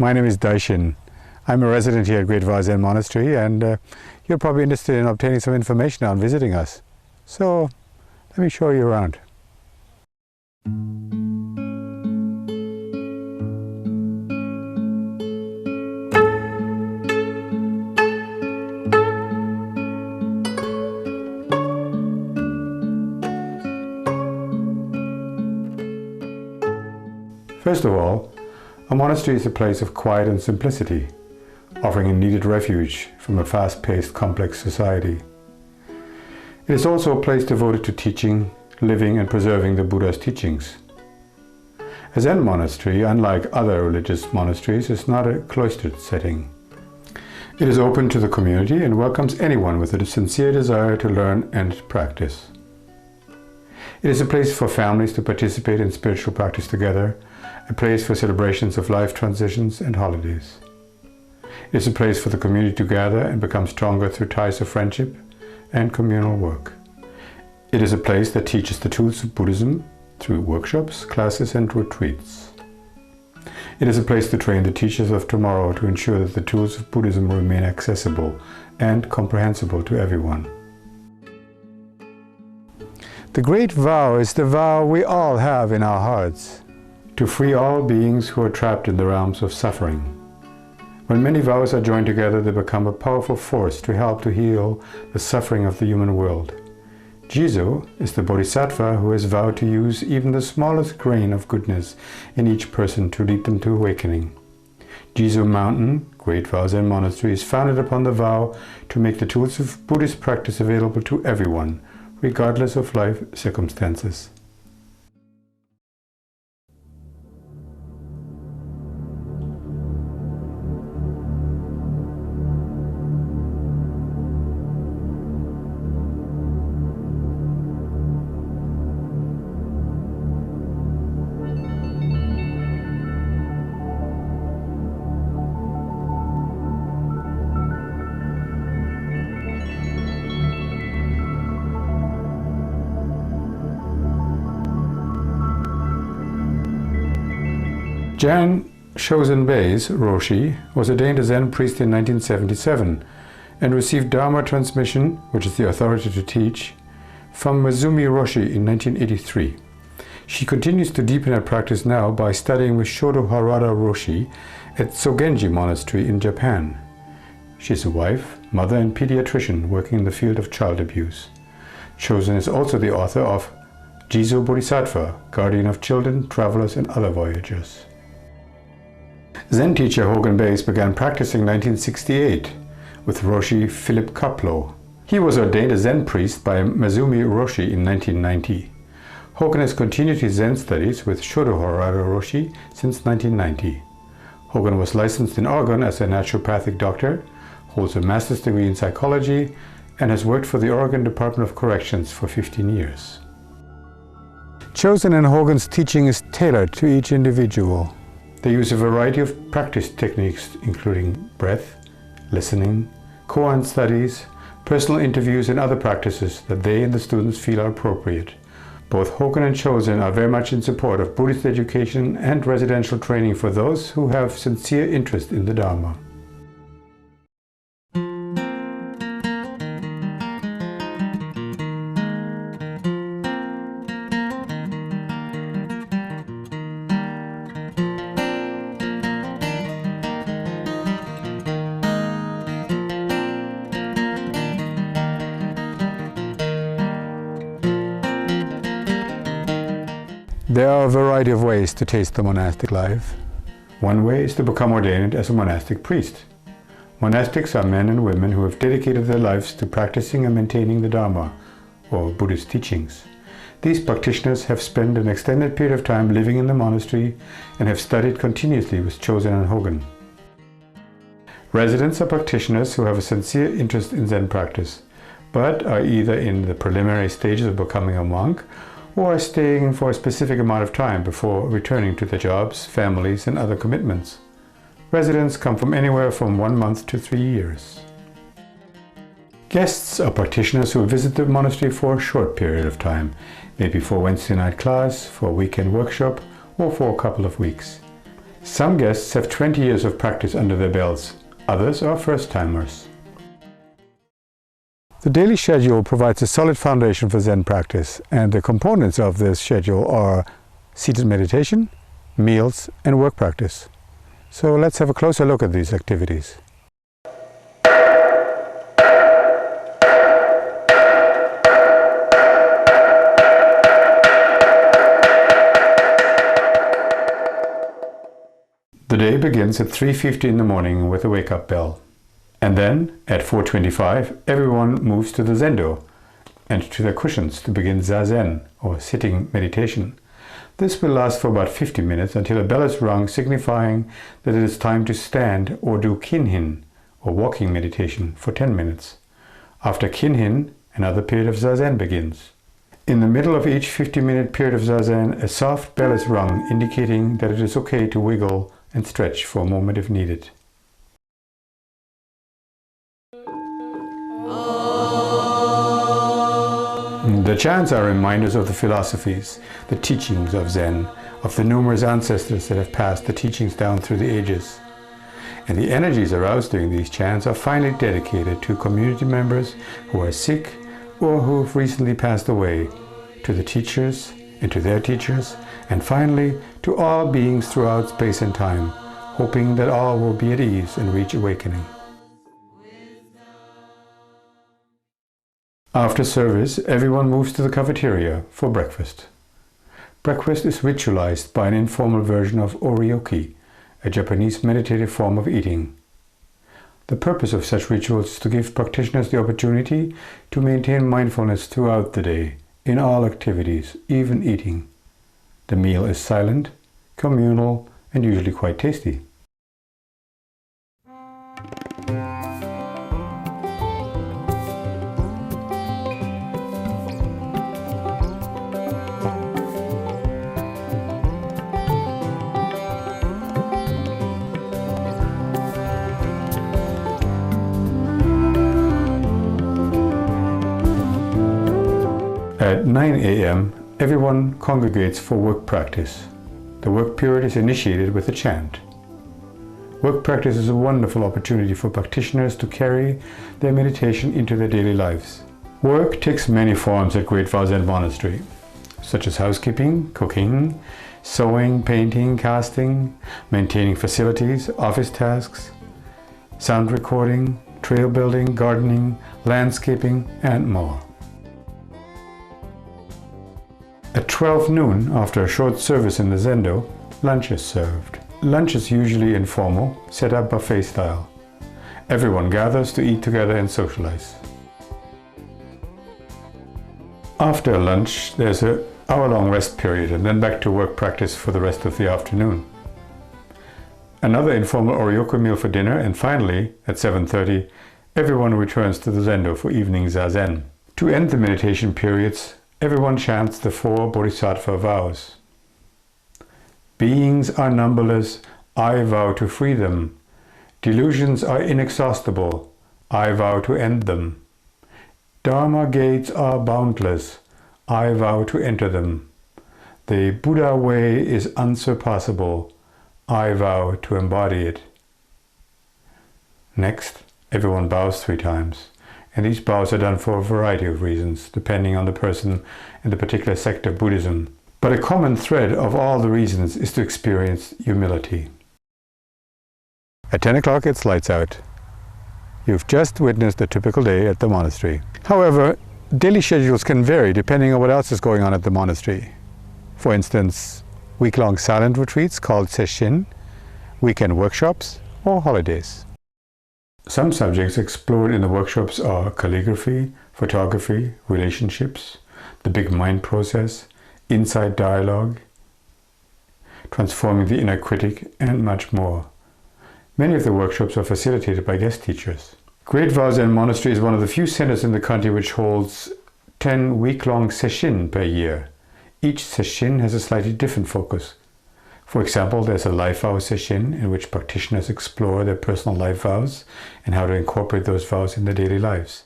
My name is Daishin. I'm a resident here at Great Vow Zen Monastery, and you're probably interested in obtaining some information on visiting us. So let me show you around. First of all, a monastery is a place of quiet and simplicity, offering a needed refuge from a fast-paced, complex society. It is also a place devoted to teaching, living and preserving the Buddha's teachings. A Zen monastery, unlike other religious monasteries, is not a cloistered setting. It is open to the community and welcomes anyone with a sincere desire to learn and practice. It is a place for families to participate in spiritual practice together, a place for celebrations of life transitions and holidays. It is a place for the community to gather and become stronger through ties of friendship and communal work. It is a place that teaches the tools of Buddhism through workshops, classes and retreats. It is a place to train the teachers of tomorrow to ensure that the tools of Buddhism remain accessible and comprehensible to everyone. The Great Vow is the vow we all have in our hearts, to free all beings who are trapped in the realms of suffering. When many vows are joined together, they become a powerful force to help to heal the suffering of the human world. Jizo is the bodhisattva who has vowed to use even the smallest grain of goodness in each person to lead them to awakening. Jizo Mountain, Great Vow Zen Monastery, is founded upon the vow to make the tools of Buddhist practice available to everyone, regardless of life circumstances. Jan Shozen Beis Roshi was ordained a Zen priest in 1977 and received Dharma transmission, which is the authority to teach, from Mazumi Roshi in 1983. She continues to deepen her practice now by studying with Shodo Harada Roshi at Sogenji Monastery in Japan. She is a wife, mother and pediatrician working in the field of child abuse. Shozen is also the author of Jizo Bodhisattva, Guardian of Children, Travelers and Other Voyagers. Zen teacher Hogan Beis began practicing in 1968 with Roshi Philip Kaplow. He was ordained a Zen priest by Mazumi Roshi in 1990. Hogan has continued his Zen studies with Shodo Harada Roshi since 1990. Hogan was licensed in Oregon as a naturopathic doctor, holds a master's degree in psychology, and has worked for the Oregon Department of Corrections for 15 years. Chosen and Hogan's teaching is tailored to each individual. They use a variety of practice techniques, including breath, listening, koan studies, personal interviews and other practices that they and the students feel are appropriate. Both Hogan and Chosen are very much in support of Buddhist education and residential training for those who have sincere interest in the Dharma. There are a variety of ways to taste the monastic life. One way is to become ordained as a monastic priest. Monastics are men and women who have dedicated their lives to practicing and maintaining the Dharma, or Buddhist teachings. These practitioners have spent an extended period of time living in the monastery and have studied continuously with Chosen and Hogan. Residents are practitioners who have a sincere interest in Zen practice, but are either in the preliminary stages of becoming a monk or are staying for a specific amount of time before returning to their jobs, families, and other commitments. Residents come from anywhere from 1 month to 3 years. Guests are practitioners who visit the monastery for a short period of time, maybe for a Wednesday night class, for a weekend workshop, or for a couple of weeks. Some guests have 20 years of practice under their belts, others are first-timers. The daily schedule provides a solid foundation for Zen practice, and the components of this schedule are seated meditation, meals, and work practice. So let's have a closer look at these activities. The day begins at 3:50 in the morning with a wake-up bell. And then, at 4:25, everyone moves to the zendo and to their cushions to begin zazen, or sitting meditation. This will last for about 50 minutes until a bell is rung, signifying that it is time to stand or do kinhin, or walking meditation, for 10 minutes. After kinhin, another period of zazen begins. In the middle of each 50-minute period of zazen, a soft bell is rung, indicating that it is okay to wiggle and stretch for a moment if needed. The chants are reminders of the philosophies, the teachings of Zen, of the numerous ancestors that have passed the teachings down through the ages. And the energies aroused during these chants are finally dedicated to community members who are sick or who have recently passed away, to the teachers and to their teachers, and finally to all beings throughout space and time, hoping that all will be at ease and reach awakening. After service, everyone moves to the cafeteria for breakfast. Breakfast is ritualized by an informal version of oryoki, a Japanese meditative form of eating. The purpose of such rituals is to give practitioners the opportunity to maintain mindfulness throughout the day, in all activities, even eating. The meal is silent, communal, and usually quite tasty. At 9 a.m., everyone congregates for work practice. The work period is initiated with a chant. Work practice is a wonderful opportunity for practitioners to carry their meditation into their daily lives. Work takes many forms at Great Vow Zen Monastery, such as housekeeping, cooking, sewing, painting, casting, maintaining facilities, office tasks, sound recording, trail building, gardening, landscaping, and more. At 12 noon, after a short service in the zendo, lunch is served. Lunch is usually informal, set up buffet style. Everyone gathers to eat together and socialize. After lunch, there's an hour-long rest period and then back to work practice for the rest of the afternoon. Another informal oryoku meal for dinner, and finally, at 7:30, everyone returns to the zendo for evening zazen. To end the meditation periods, everyone chants the 4 bodhisattva vows. Beings are numberless, I vow to free them. Delusions are inexhaustible, I vow to end them. Dharma gates are boundless, I vow to enter them. The Buddha way is unsurpassable, I vow to embody it. Next, everyone bows 3 times. And these bows are done for a variety of reasons, depending on the person and the particular sect of Buddhism. But a common thread of all the reasons is to experience humility. At 10 o'clock, it's lights out. You've just witnessed a typical day at the monastery. However, daily schedules can vary depending on what else is going on at the monastery. For instance, week-long silent retreats called sesshin, weekend workshops, or holidays. Some subjects explored in the workshops are calligraphy, photography, relationships, the big mind process, insight dialogue, transforming the inner critic, and much more. Many of the workshops are facilitated by guest teachers. Great Vow Zen Monastery is one of the few centers in the country which holds 10 week-long sesshin per year. Each sesshin has a slightly different focus. For example, there's a life vow session in which practitioners explore their personal life vows and how to incorporate those vows in their daily lives.